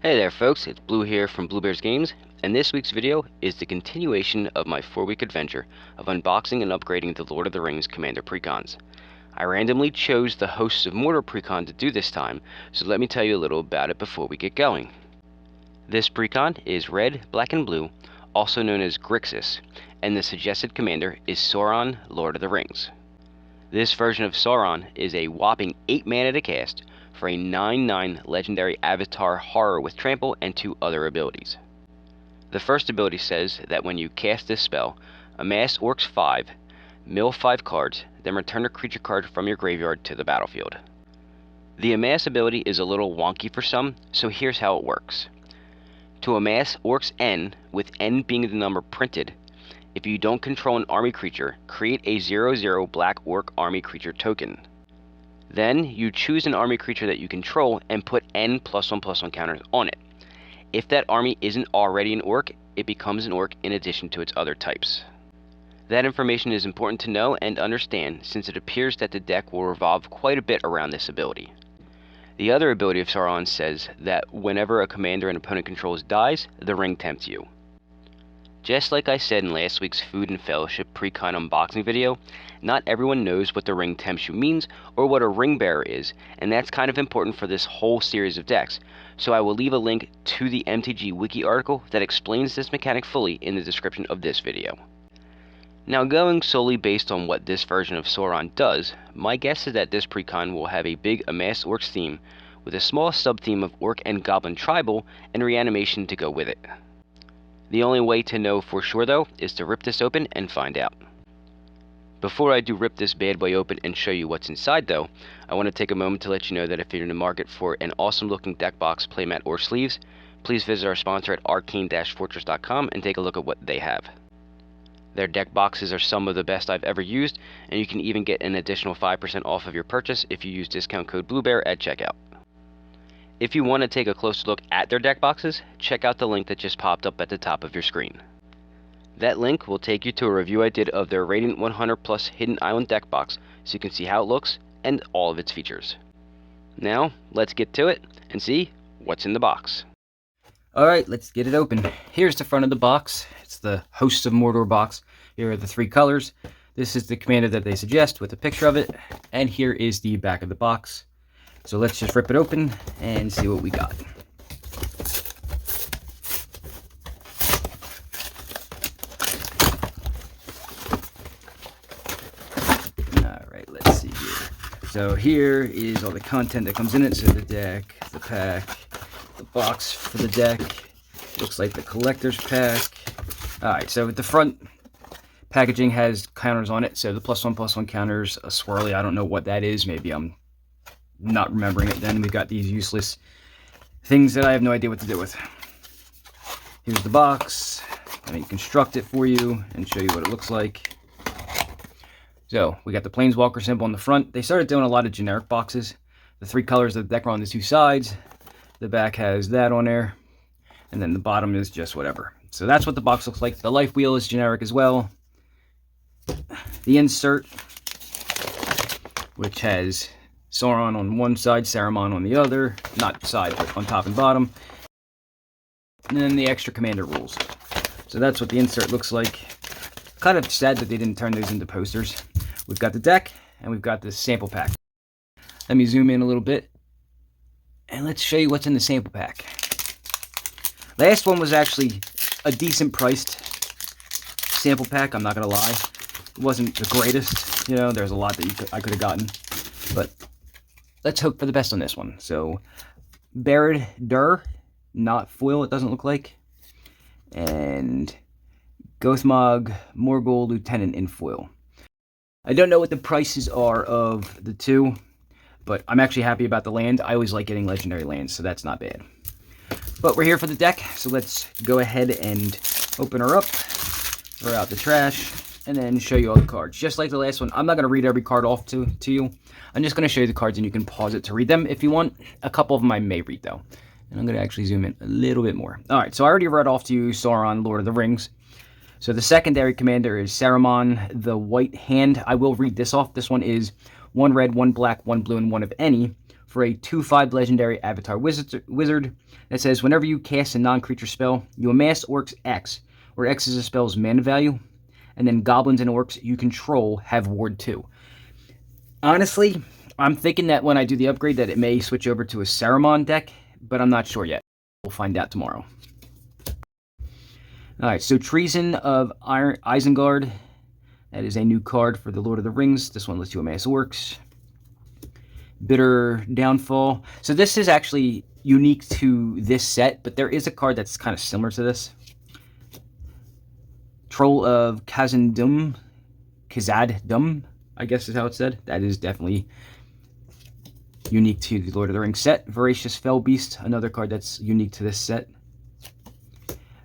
Hey there folks, it's Blue here from Blue Bears Games, and this week's video is the continuation of my 4-week adventure of unboxing and upgrading the Lord of the Rings Commander precons. I randomly chose the Hosts of Mordor precon to do this time, so let me tell you a little about it before we get going. This precon is red, black, and blue, also known as Grixis, and the suggested commander is Sauron, Lord of the Rings. This version of Sauron is a whopping 8 mana to cast, for a 9/9 legendary avatar horror with trample and 2 other abilities. The first ability says that when you cast this spell, amass orcs 5, mill 5 cards, then return a creature card from your graveyard to the battlefield. The amass ability is a little wonky for some, so here's how it works. To amass orcs N, with N being the number printed, if you don't control an army creature, create a 0/0 black orc army creature token. Then, you choose an army creature that you control and put N +1/+1 counters on it. If that army isn't already an orc, it becomes an orc in addition to its other types. That information is important to know and understand, since it appears that the deck will revolve quite a bit around this ability. The other ability of Sauron says that whenever a commander an opponent controls dies, the ring tempts you. Just like I said in last week's Food and Fellowship precon unboxing video, not everyone knows what the ring tempts you means or what a ring bearer is, and that's kind of important for this whole series of decks, so I will leave a link to the MTG wiki article that explains this mechanic fully in the description of this video. Now, going solely based on what this version of Sauron does, my guess is that this precon will have a big amass orcs theme with a small sub-theme of orc and goblin tribal and reanimation to go with it. The only way to know for sure, though, is to rip this open and find out. Before I do rip this bad boy open and show you what's inside, though, I want to take a moment to let you know that if you're in the market for an awesome looking deck box, playmat, or sleeves, please visit our sponsor at arcane-fortress.com and take a look at what they have. Their deck boxes are some of the best I've ever used, and you can even get an additional 5% off of your purchase if you use discount code BlueBear at checkout. If you want to take a closer look at their deck boxes, check out the link that just popped up at the top of your screen. That link will take you to a review I did of their Radiant 100 Plus Hidden Island deck box, so you can see how it looks and all of its features. Now, let's get to it and see what's in the box. Alright, let's get it open. Here's the front of the box. It's the Hosts of Mordor box. Here are the 3 colors. This is the commander that they suggest with a picture of it. And here is the back of the box. So let's just rip it open and see what we got. Alright, let's see here. So here is all the content that comes in it. So the deck, the pack, the box for the deck. Looks like the collector's pack. Alright, so the front packaging has counters on it. So the +1/+1 counters, a swirly, I don't know what that is. Maybe I'm not remembering it. Then we've got these useless things that I have no idea what to do with. Here's the box. Let me construct it for you and show you what it looks like. So we got the Planeswalker symbol on the front. They started doing a lot of generic boxes. The 3 colors of the deck are on the 2 sides. The back has that on there, and then the bottom is just whatever. So that's what the box looks like. The life wheel is generic as well. The insert, which has Sauron on one side, Saruman on the other. Not side, but on top and bottom. And then the extra commander rules. So that's what the insert looks like. Kind of sad that they didn't turn those into posters. We've got the deck, and we've got the sample pack. Let me zoom in a little bit, and let's show you what's in the sample pack. Last one was actually a decent priced sample pack, I'm not going to lie. It wasn't the greatest, you know, there's a lot that I could have gotten. But let's hope for the best on this one. So, Barad Dur, not foil, it doesn't look like. And Gothmog Morgul Lieutenant in foil. I don't know what the prices are of the 2, but I'm actually happy about the land. I always like getting legendary lands, so that's not bad. But we're here for the deck, so let's go ahead and open her up, throw out the trash, and then show you all the cards. Just like the last one, I'm not going to read every card off to you. I'm just going to show you the cards, and you can pause it to read them if you want. A couple of them I may read, though. And I'm going to actually zoom in a little bit more. Alright, so I already read off to you Sauron, Lord of the Rings. So the secondary commander is Saruman, the White Hand. I will read this off. This one is 1 red, 1 black, 1 blue, and 1 of any for a 2/5 legendary avatar wizard that says whenever you cast a non-creature spell, you amass orcs X, where X is a spell's mana value, and then goblins and orcs you control have ward 2. Honestly, I'm thinking that when I do the upgrade that it may switch over to a Saruman deck, but I'm not sure yet. We'll find out tomorrow. Alright, so Treason of Isengard. That is a new card for the Lord of the Rings. This one lets you amass orcs. Bitter Downfall. So this is actually unique to this set, but there is a card that's kind of similar to this. Troll of Khazad-dûm, I guess is how it's said. That is definitely unique to the Lord of the Rings set. Voracious Fellbeast, another card that's unique to this set.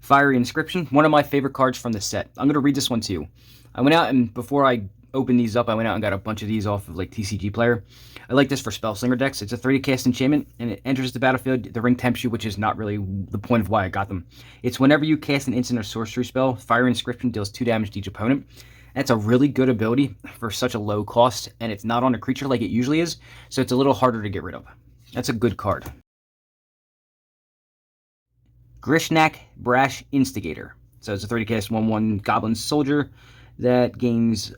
Fiery Inscription, one of my favorite cards from this set. I'm going to read this one to you. I went out and before I opened these up, I went out and got a bunch of these off of like TCG Player. I like this for Spellslinger decks. It's a 3 cast enchantment, and it enters the battlefield. The ring tempts you, which is not really the point of why I got them. It's whenever you cast an instant or sorcery spell, Fiery Inscription deals 2 damage to each opponent. That's a really good ability for such a low cost, and it's not on a creature like it usually is, so it's a little harder to get rid of. That's a good card. Grishnak Brash Instigator. So it's a 30 cast 1/1 Goblin Soldier that gains...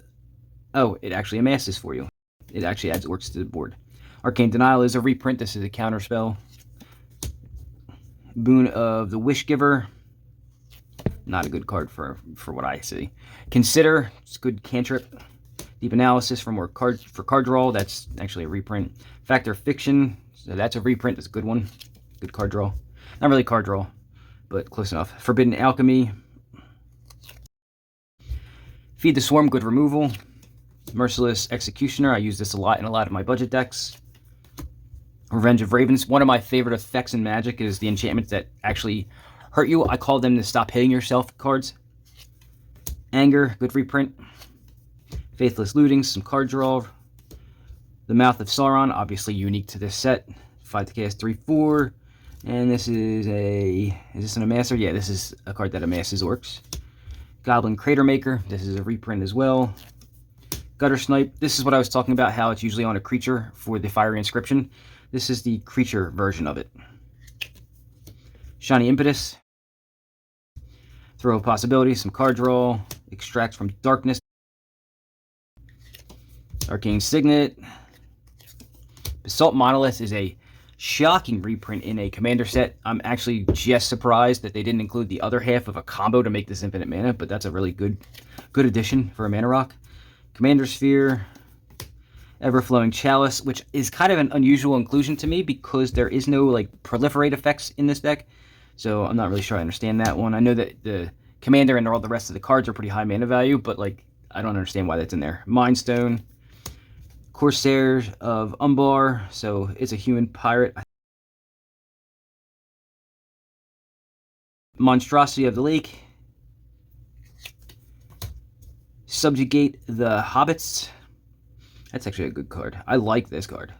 Oh, it actually amasses for you. It actually adds orcs to the board. Arcane Denial is a reprint. This is a counter spell. Boon of the Wishgiver. Not a good card for what I see. Consider. It's a good cantrip. Deep Analysis for card draw. That's actually a reprint. Factor Fiction. So that's a reprint. That's a good one. Good card draw. Not really card draw, but close enough. Forbidden Alchemy. Feed the Swarm. Good removal. Merciless Executioner. I use this a lot in a lot of my budget decks. Revenge of Ravens. One of my favorite effects in Magic is the enchantments that actually hurt you. I call them the stop hitting yourself cards. Anger. Good reprint. Faithless Looting. Some card draw. The Mouth of Sauron. Obviously unique to this set. 5 to cast 3/4. And this is a... Is this an amasser? Yeah, this is a card that amasses orcs. Goblin Crater Maker. This is a reprint as well. Gutter Snipe. This is what I was talking about, how it's usually on a creature for the Fiery Inscription. This is the creature version of it. Shiny Impetus. Throw of Possibility. Some card draw. Extract from Darkness. Arcane Signet. Basalt Monolith is a shocking reprint in a commander set. I'm actually just surprised that they didn't include the other half of a combo to make this infinite mana, but that's a really good addition for a mana rock. Commander Sphere, Everflowing Chalice, which is kind of an unusual inclusion to me because there is no like proliferate effects in this deck, so I'm not really sure I understand that one. I know that the commander and all the rest of the cards are pretty high mana value, but like I don't understand why that's in there. Mind Stone, Corsair of Umbar, so it's a human pirate. Monstrosity of the Lake. Subjugate the Hobbits. That's actually a good card. I like this card.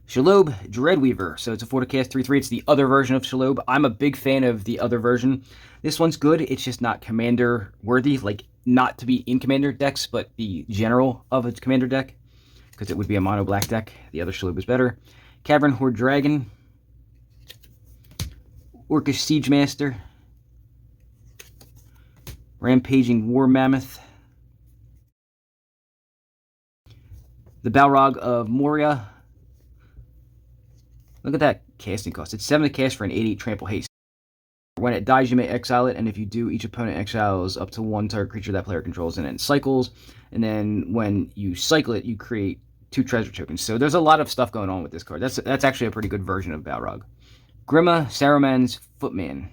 Shelob Dreadweaver. So it's a 4 to cast 3/3. It's the other version of Shelob. I'm a big fan of the other version. This one's good. It's just not commander worthy. Like, not to be in commander decks, but the general of its commander deck. Because it would be a mono black deck. The other Shelob is better. Cavern Horde Dragon. Orcish Siege Master. Rampaging War Mammoth. The Balrog of Moria. Look at that casting cost. It's 7 to cast for an 8/8 trample haste. When it dies, you may exile it, and if you do, each opponent exiles up to 1 target creature that player controls, and it cycles. And then when you cycle it, you create 2 treasure tokens. So there's a lot of stuff going on with this card. That's actually a pretty good version of Balrog. Grima, Saruman's Footman.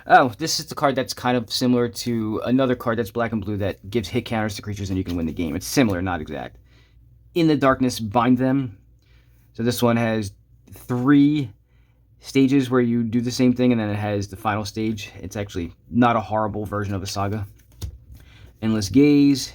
Oh, this is the card that's kind of similar to another card that's black and blue that gives hit counters to creatures and you can win the game. It's similar, not exact. In the Darkness, Bind Them. So this one has 3 stages where you do the same thing, and then it has the final stage. It's actually not a horrible version of a saga. Endless Gaze.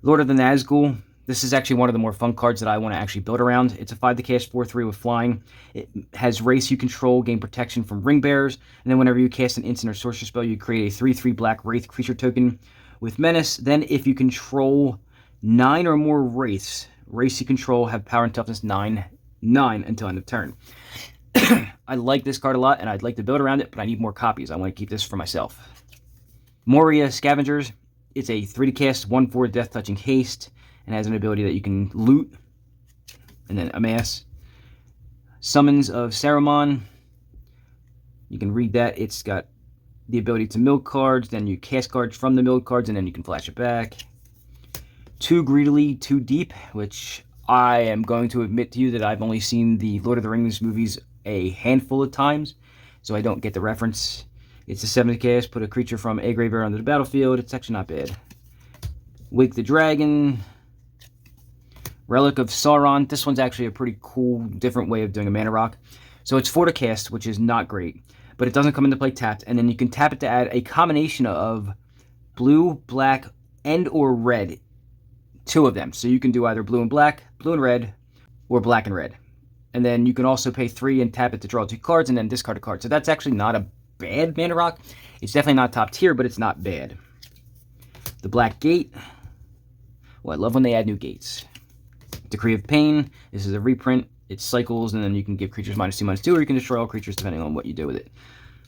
Lord of the Nazgul. This is actually one of the more fun cards that I want to actually build around. It's a 5 to cast 4/3 with flying. It has race you control, gain protection from ring bearers, and then whenever you cast an instant or sorcery spell, you create a 3/3 black wraith creature token with menace. Then if you control 9 or more wraiths. Wraiths you control have power and toughness 9 until end of turn. I like this card a lot, and I'd like to build around it, but I need more copies. I want to keep this for myself. Moria Scavengers. It's a 3 to cast, 1/4 Death Touching Haste, and has an ability that you can loot and then amass. Summons of Saruman. You can read that. It's got the ability to mill cards, then you cast cards from the milled cards, and then you can flash it back. Too Greedily, Too Deep, which I am going to admit to you that I've only seen the Lord of the Rings movies a handful of times, so I don't get the reference. It's a 7 to cast, put a creature from a graveyard onto the battlefield. It's actually not bad. Wake the Dragon. Relic of Sauron. This one's actually a pretty cool, different way of doing a mana rock. So it's 4 to cast, which is not great, but it doesn't come into play tapped, and then you can tap it to add a combination of blue, black, and or red. 2 of them. So you can do either blue and black, blue and red, or black and red. And then you can also pay 3 and tap it to draw 2 cards and then discard a card. So that's actually not a bad mana rock. It's definitely not top tier, but it's not bad. The Black Gate. Well, I love when they add new gates. Decree of Pain. This is a reprint. It cycles, and then you can give creatures -2/-2, or you can destroy all creatures depending on what you do with it.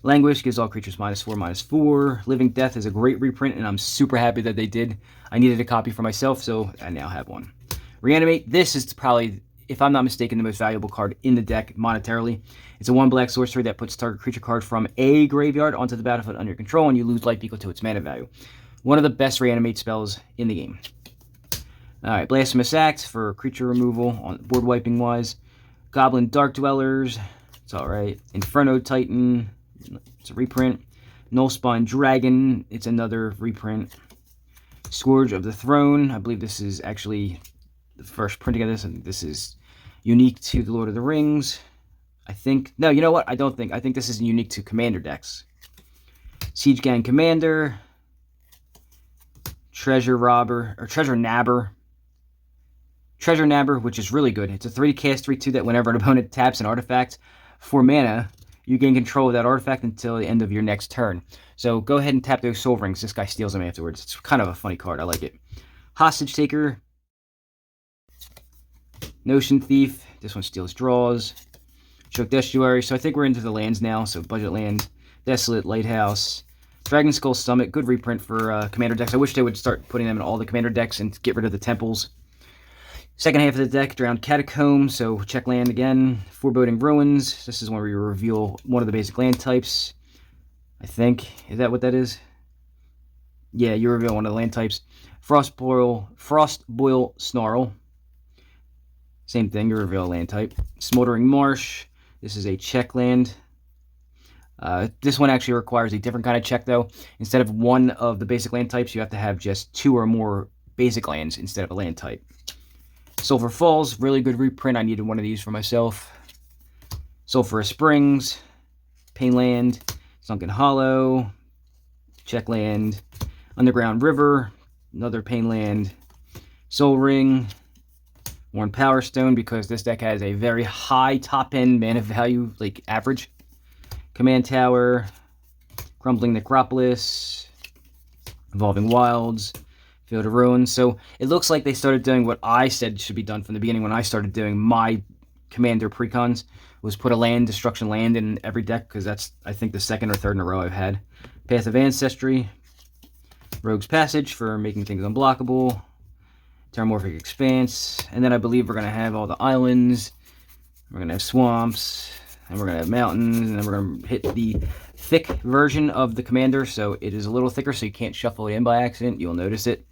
Languish gives all creatures -4/-4. Living Death is a great reprint, and I'm super happy that they did. I needed a copy for myself, so I now have one. Reanimate. This is probably, if I'm not mistaken, the most valuable card in the deck monetarily. It's a 1 black sorcery that puts target creature card from a graveyard onto the battlefield under your control, and you lose life equal to its mana value. One of the best reanimate spells in the game. Alright, Blasphemous Act for creature removal, on board wiping wise. Goblin Dark Dwellers, it's alright. Inferno Titan, it's a reprint. Nullspawn Dragon, it's another reprint. Scourge of the Throne, I believe this is actually the first printing of this, and this is unique to the Lord of the Rings. I think, no, you know what, I think this is unique to Commander decks. Siege Gang Commander, Treasure Nabber, which is really good. It's a 3 cast, 3/2 that whenever an opponent taps an artifact for mana, you gain control of that artifact until the end of your next turn. So go ahead and tap those soul rings. This guy steals them afterwards. It's kind of a funny card. I like it. Hostage Taker. Notion Thief. This one steals draws. Choked Estuary. So I think we're into the lands now. So budget land. Desolate Lighthouse. Dragon Skull Summit. Good reprint for Commander decks. I wish they would start putting them in all the Commander decks and get rid of the temples. Second half of the deck, Drowned Catacomb, so check land again. Foreboding Ruins, this is where we reveal one of the basic land types. I think, is that what that is? Yeah, you reveal one of the land types. Frostboil Snarl. Same thing, you reveal a land type. Smoldering Marsh, this is a check land. This one actually requires a different kind of check though. Instead of one of the basic land types, you have to have just 2 or more basic lands instead of a land type. Sulphur Falls, really good reprint. I needed one of these for myself. Sulphurous Springs, Painland, Sunken Hollow, Checkland, Underground River, another Painland, Soul Ring, Worn Power Stone, because this deck has a very high top-end mana value, like average. Command Tower, Crumbling Necropolis, Evolving Wilds, Field of Ruins. So it looks like they started doing what I said should be done from the beginning when I started doing my Commander precons, was put a land, destruction land in every deck, because that's, I think, the 2nd or 3rd in a row I've had. Path of Ancestry, Rogue's Passage for making things unblockable, Terramorphic Expanse, and then I believe we're going to have all the islands, we're going to have swamps, and we're going to have mountains, and then we're going to hit the thick version of the Commander, so it is a little thicker, so you can't shuffle it in by accident. You'll notice it.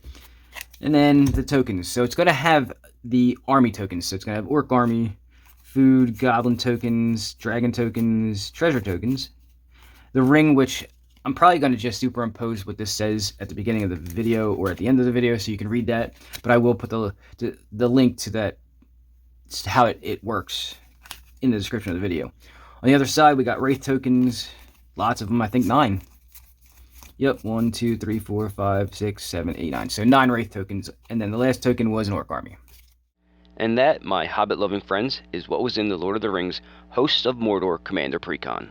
And then the tokens. So it's going to have the army tokens. So it's going to have Orc Army, Food, Goblin tokens, Dragon tokens, Treasure tokens. The ring, which I'm probably going to just superimpose what this says at the beginning of the video or at the end of the video so you can read that. But I will put the link to that, to how it works, in the description of the video. On the other side, we got Wraith tokens. Lots of them, I think 9. Yep, 1, 2, 3, 4, 5, 6, 7, 8, 9. So 9 Wraith tokens, and then the last token was an Orc Army. And that, my Hobbit-loving friends, is what was in the Lord of the Rings Hosts of Mordor Commander precon.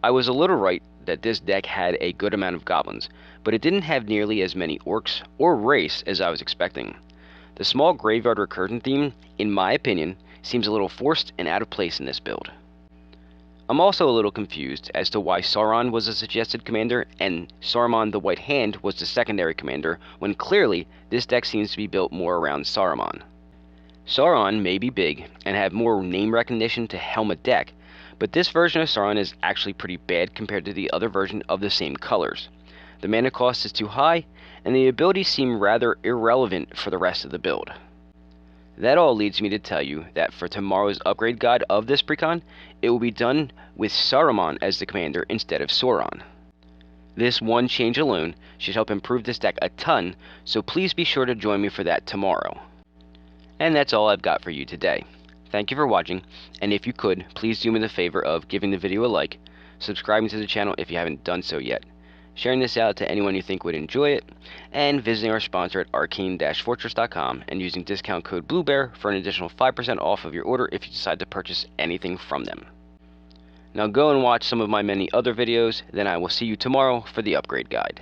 I was a little right that this deck had a good amount of goblins, but it didn't have nearly as many orcs or wraiths as I was expecting. The small graveyard recursion theme, in my opinion, seems a little forced and out of place in this build. I'm also a little confused as to why Sauron was a suggested commander and Saruman the White Hand was the secondary commander, when clearly this deck seems to be built more around Saruman. Sauron may be big and have more name recognition to helm a deck, but this version of Sauron is actually pretty bad compared to the other version of the same colors. The mana cost is too high, and the abilities seem rather irrelevant for the rest of the build. That all leads me to tell you that for tomorrow's upgrade guide of this precon, it will be done with Saruman as the commander instead of Sauron. This one change alone should help improve this deck a ton, so please be sure to join me for that tomorrow. And that's all I've got for you today. Thank you for watching, and if you could, please do me the favor of giving the video a like, subscribing to the channel if you haven't done so yet, sharing this out to anyone you think would enjoy it, and visiting our sponsor at arcane-fortress.com and using discount code BLUEBEAR for an additional 5% off of your order if you decide to purchase anything from them. Now go and watch some of my many other videos, then I will see you tomorrow for the upgrade guide.